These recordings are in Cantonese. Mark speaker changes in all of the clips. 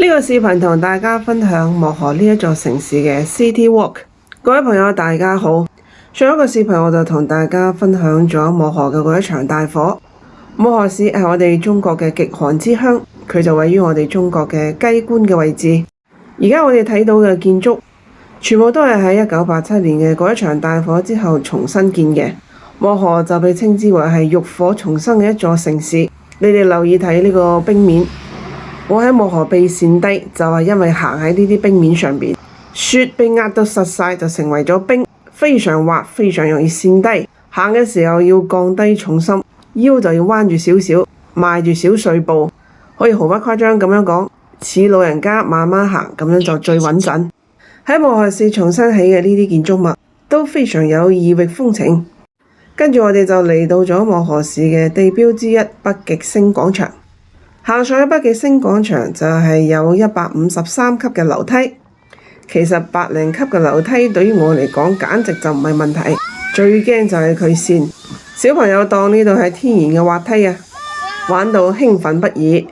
Speaker 1: 呢個視頻同大家分享漠河呢一座城市嘅 City Walk。各位朋友大家好，上一個視頻我就同大家分享咗漠河嘅嗰一場大火。漠河市係我哋中國嘅極寒之鄉，佢就位於我哋中國嘅雞冠嘅位置。而家我哋睇到嘅建築全部都係喺1987年嘅嗰一場大火之後重新建嘅。漠河就被稱之為係浴火重生嘅一座城市。你哋留意睇呢個冰面，我喺漠河被跣低就係因為行喺呢啲冰面上邊，雪被壓到實晒就成為咗冰，非常滑，非常容易跣低。行嘅時候要降低重心，腰就要彎住少少，邁住小碎步，可以毫不誇張咁樣講，似老人家慢慢行咁樣就最穩陣。喺漠河市重新起嘅呢啲建築物都非常有異域風情。跟住我哋就嚟到咗漠河市嘅地標之一北極星廣場。行上去北極星廣場就係有153級嘅樓梯。其實100零級嘅樓梯對於我嚟講簡直就唔係問題，最驚就係佢跣。小朋友當呢度係天然嘅滑梯啊，玩到興奮不已。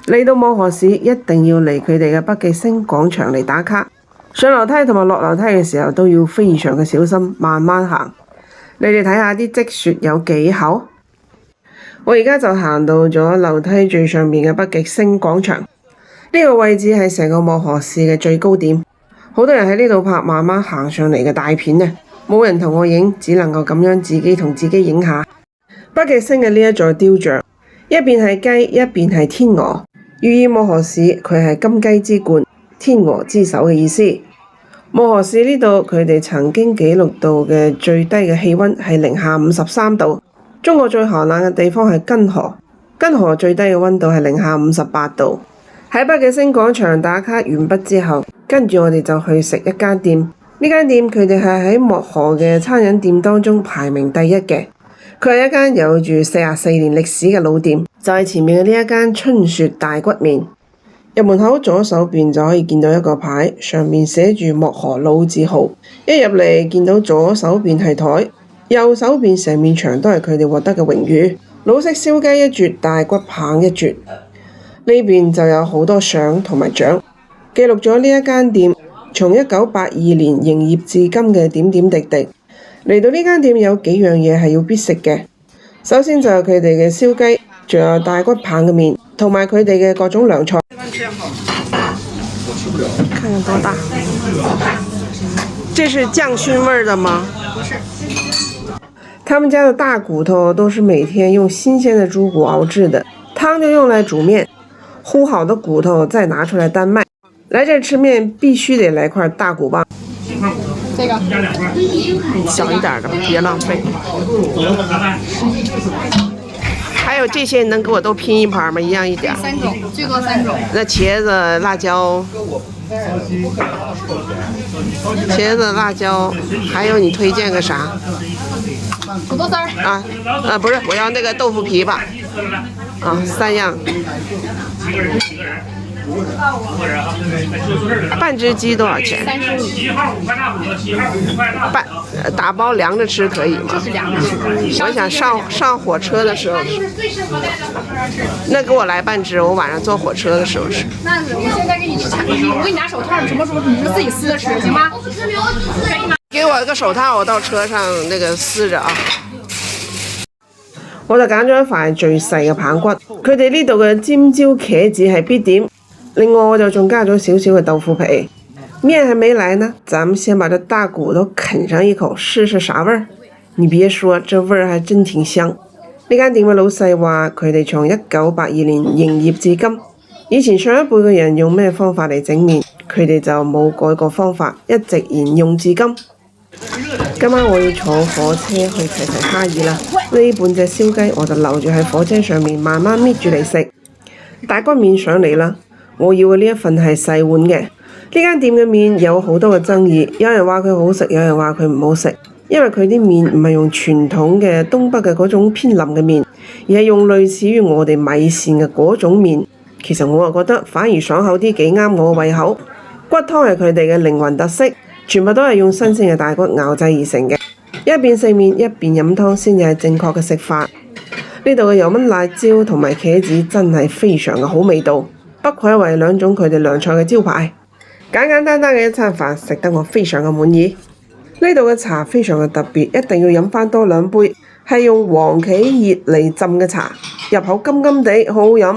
Speaker 1: 嚟到漠河市一定要嚟佢哋嘅北極星廣場嚟打卡。上樓梯同埋落樓梯嘅時候都要非常嘅小心，慢慢行。你哋睇下啲積雪有幾厚。我而家就行到咗樓梯最上面嘅北極星廣場。呢個位置係成個漠河市嘅最高點，好多人喺呢度拍慢慢行上嚟嘅大片呢，冇人同我影，只能夠咁樣自己同自己影下。北極星嘅呢一座雕像，一邊係雞，一邊係天鵝，寓意漠河市佢係金雞之冠、天鵝之首嘅意思。漠河市呢度佢哋曾經記錄到嘅最低嘅氣溫係零下53度。中國最寒冷嘅地方係根河，根河最低嘅溫度係零下58度。喺北極星廣場打卡完畢之後，跟住我哋就去食一間店。呢間店佢哋係喺漠河嘅餐飲店當中排名第一嘅。佢係一間有住44年歷史嘅老店，就係前面嘅呢一間春雪大骨麵。入門口左手邊就可以見到一個牌，上面寫住漠河老字號。一入嚟見到左手邊係台，右手邊成面牆都係佢哋獲得嘅榮譽。老式燒雞一絕，大骨棒一絕。呢邊就有好多相同埋獎，記錄咗呢一間店從1982年營業至今嘅點點滴滴。嚟到呢間店有幾樣嘢係要必食嘅，首先就係佢哋嘅燒雞，仲有大骨棒嘅麵，同埋佢哋嘅各種涼菜。看看多大，這是醬燻味的嗎？不是。他們家的大骨頭都是每天用新鮮的豬骨熬製的，湯就用來煮麵，烀好的骨頭再拿出來單賣。來這吃麵必須得來塊大骨棒。這個小一點的，別浪費。還有這些，能給我都拼一盤嗎？一樣一點。3種，最多3種。那茄子、辣椒，茄子、辣椒，還有你推薦個啥？土豆絲兒。不是，我要那個豆腐皮吧。3樣。半隻雞多少錢？35。打包涼着吃可以嗎？就是涼着吃。我想上火車的時候吃。那給我來半隻，我晚上坐火車的時候吃。那我現在給你吃，我給你拿手套，你什麼時候你就自己撕着吃，行嗎？可以嗎？給我一個手套，我到車上那個撕着啊。我就揀咗一塊最細嘅棒骨，佢哋呢度嘅尖椒茄子係必點。另外我就仲加咗少少嘅豆腐皮。麵還沒來呢，咱們先把這大骨頭啃上一口，試試啥味兒。你別說，這味兒還真挺香。呢間店嘅老細話，佢哋從1982年營業至今，以前上一輩嘅人用咩方法嚟整麵，佢哋就冇改過方法，一直沿用至今。今晚我要坐火車去齊齊哈爾啦，呢半隻燒雞我就留住喺火車上面慢慢搣住嚟食。大骨麵上嚟啦，我要嘅呢一份係細碗嘅。呢間店嘅麵有好多嘅爭議，有人話佢好食，有人話佢唔好食，因為佢啲麵唔係用傳統嘅東北嘅嗰種偏腍嘅麵，而係用類似於我哋米線嘅嗰種麵。其實我覺得反而爽口啲，幾啱我嘅胃口。骨湯係佢哋嘅靈魂特色，全部都係用新鮮嘅大骨熬製而成嘅。一邊食麵一邊飲湯先至係正確嘅食法。呢度嘅油燜辣椒同埋茄子真係非常嘅好味道。不愧為兩種佢哋涼菜嘅招牌。簡簡單單嘅一餐飯，食得我非常嘅滿意。呢度嘅茶非常嘅特別，一定要飲返多2杯，係用黃芪葉嚟浸嘅茶，入口甘甘地，好好飲。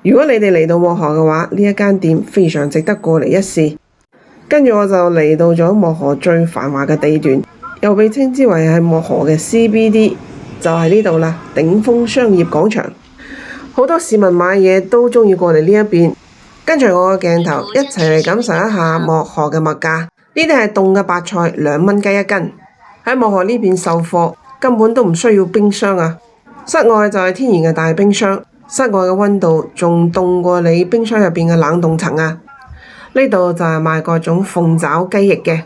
Speaker 1: 如果你哋嚟到莫河嘅話，呢一間店非常值得過嚟一試。跟住我就嚟到咗莫河最繁華嘅地段，又被稱之為係莫河嘅 CBD， 就係呢度啦，頂峰商業廣場。好多市民買嘢都鍾意過嚟呢一邊。跟隨我嘅鏡頭，一齊嚟感受一下莫河嘅物價。呢啲係凍嘅白菜，2蚊雞1斤。喺莫河呢邊售貨根本都唔需要冰箱啊！室外就係天然嘅大冰箱，室外嘅溫度仲凍過你冰箱入邊嘅冷凍層啊！呢度就係賣各種鳳爪雞翼嘅，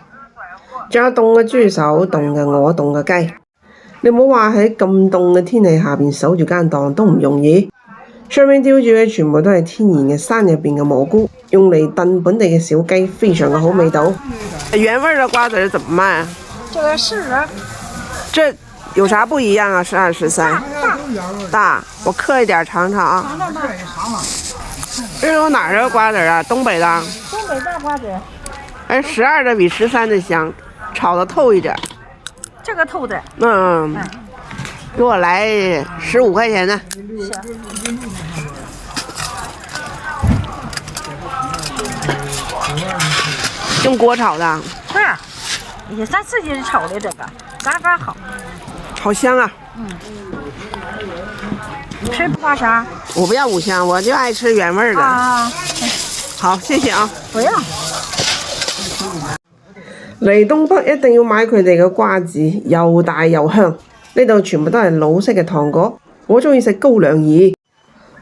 Speaker 1: 仲有凍嘅豬手、凍嘅鵝、凍嘅雞。你唔好話喺咁凍嘅天氣下邊守住間檔都唔容易。上面吊住嘅全部都係天然嘅山入邊嘅蘑菇，用嚟燉本地嘅小雞，非常嘅好味道。原味嘅瓜子兒怎麼賣啊？
Speaker 2: 這個12。
Speaker 1: 這有啥不一樣啊？12、13。大，我刻一點嘗嘗啊。這是哪兒的瓜子啊？東北的。
Speaker 2: 東北大瓜子。
Speaker 1: 哎，12的比13的香，炒得透一點。
Speaker 2: 這個透的。
Speaker 1: 嗯。給我來15塊錢的。
Speaker 2: 行。
Speaker 1: 用鍋炒的。
Speaker 2: 是，也咱自己炒的這個，嘎好。
Speaker 1: 好香啊！
Speaker 2: 吃不怕啥？
Speaker 1: 我不要五香，我就愛吃原味的。
Speaker 2: 啊。
Speaker 1: 好，謝謝啊。
Speaker 2: 不要。
Speaker 1: 嚟東北一定要買佢哋嘅瓜子，又大又香。呢度全部都係老式嘅糖果，我鍾意食高粱饴，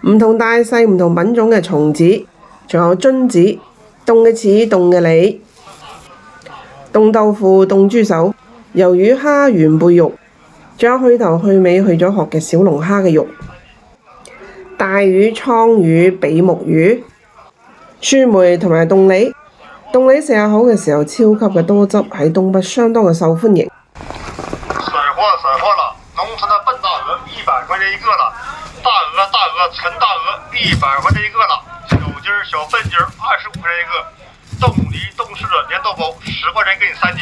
Speaker 1: 唔同大細、唔同品種嘅松子，仲有榛子、凍嘅柿、凍嘅梨、凍豆腐、凍豬手、魷魚蝦原貝肉，仲有去頭去尾去咗殼嘅小龍蝦嘅肉、大魚、倉魚、比目魚、樹梅同埋凍梨。凍梨食下口嘅時候，超級嘅多汁，喺東北相當嘅受歡迎。
Speaker 3: 水貨了，農村的笨大鵝100塊錢一個了，大鵝陳大鵝100塊錢一個了，小雞兒小笨雞兒25塊錢一個，凍梨凍柿子連豆包10塊錢給你3斤。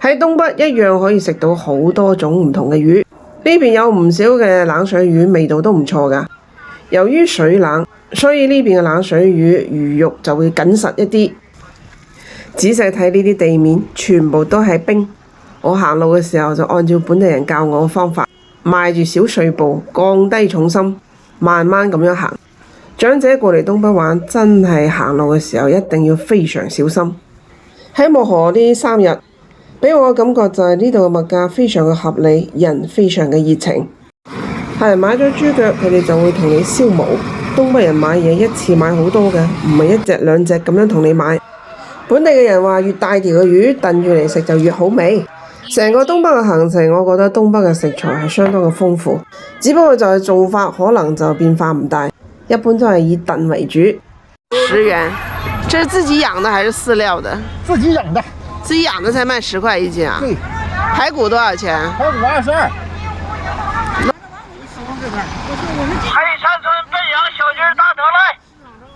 Speaker 1: 喺東北一樣可以食到好多種唔同嘅魚，呢邊有唔少嘅冷水魚，味道都唔錯㗎。由於水冷，所以呢邊嘅冷水魚魚肉就會緊實一啲。仔細睇呢啲地面，全部都係冰。我行路嘅時候就按照本地人教我嘅方法，邁住小碎步，降低重心，慢慢咁樣行。長者過嚟東北玩，真係行路嘅時候一定要非常小心。喺莫河呢3日，俾我嘅感覺就係呢度嘅物價非常嘅合理，人非常嘅熱情。客人買咗豬腳，佢哋就會同你燒毛。東北人買嘢一次買好多嘅，唔係1隻2隻咁樣同你買。本地嘅人話越大條嘅魚燉住嚟食就越好味。成個東北嘅行程，我覺得東北嘅食材係相當嘅豐富，只不過就係做法可能就變化唔大，一般都係以燉為主。10元，這是自己養的還是飼料的？
Speaker 3: 自己養的。
Speaker 1: 自己養的才賣10塊1斤啊？
Speaker 3: 對。
Speaker 1: 排骨多少錢？
Speaker 3: 排骨22。黑山村奔陽小雞大得來，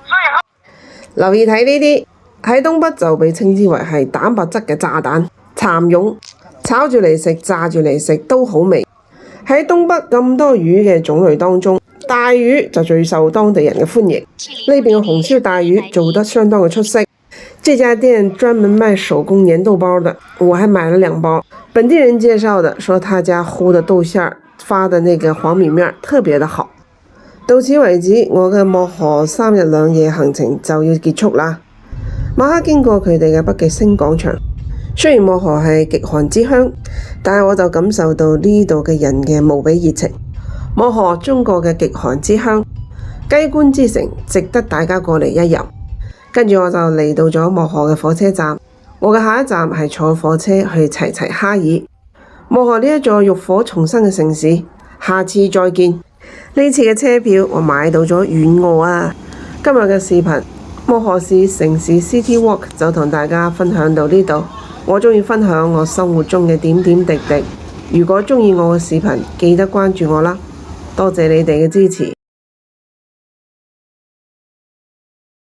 Speaker 3: 最好。
Speaker 1: 留意睇呢啲，喺東北就被稱之為係蛋白質嘅炸彈、蠶蛹。炒住嚟食、炸住嚟食都好味。喺東北咁多魚嘅種類當中，大魚就最受當地人嘅歡迎。呢邊嘅紅燒大魚做得相當嘅出色。這家店專門賣手工粘豆包的，我還買了2包。本地人介紹的，說他家烀的豆餡發的那個黃米麵特別的好。到此為止，我嘅莫河3日2夜行程就要結束啦。晚黑經過佢哋嘅北極星廣場。雖然莫河係極寒之鄉，但係我就感受到呢度嘅人嘅無比熱情。莫河，中國嘅極寒之鄉，雞冠之城，值得大家過嚟一遊。跟住我就嚟到咗莫河嘅火車站，我嘅下一站係坐火車去齊齊哈爾。莫河呢一座浴火重生嘅城市，下次再見。呢次嘅車票我買到咗遠澳啊！今日嘅視頻莫河市城市 City Walk 就同大家分享到呢度。我鍾意分享我生活中嘅點點滴滴。如果鍾意我嘅視頻，記得關注我啦！多謝你哋嘅支持。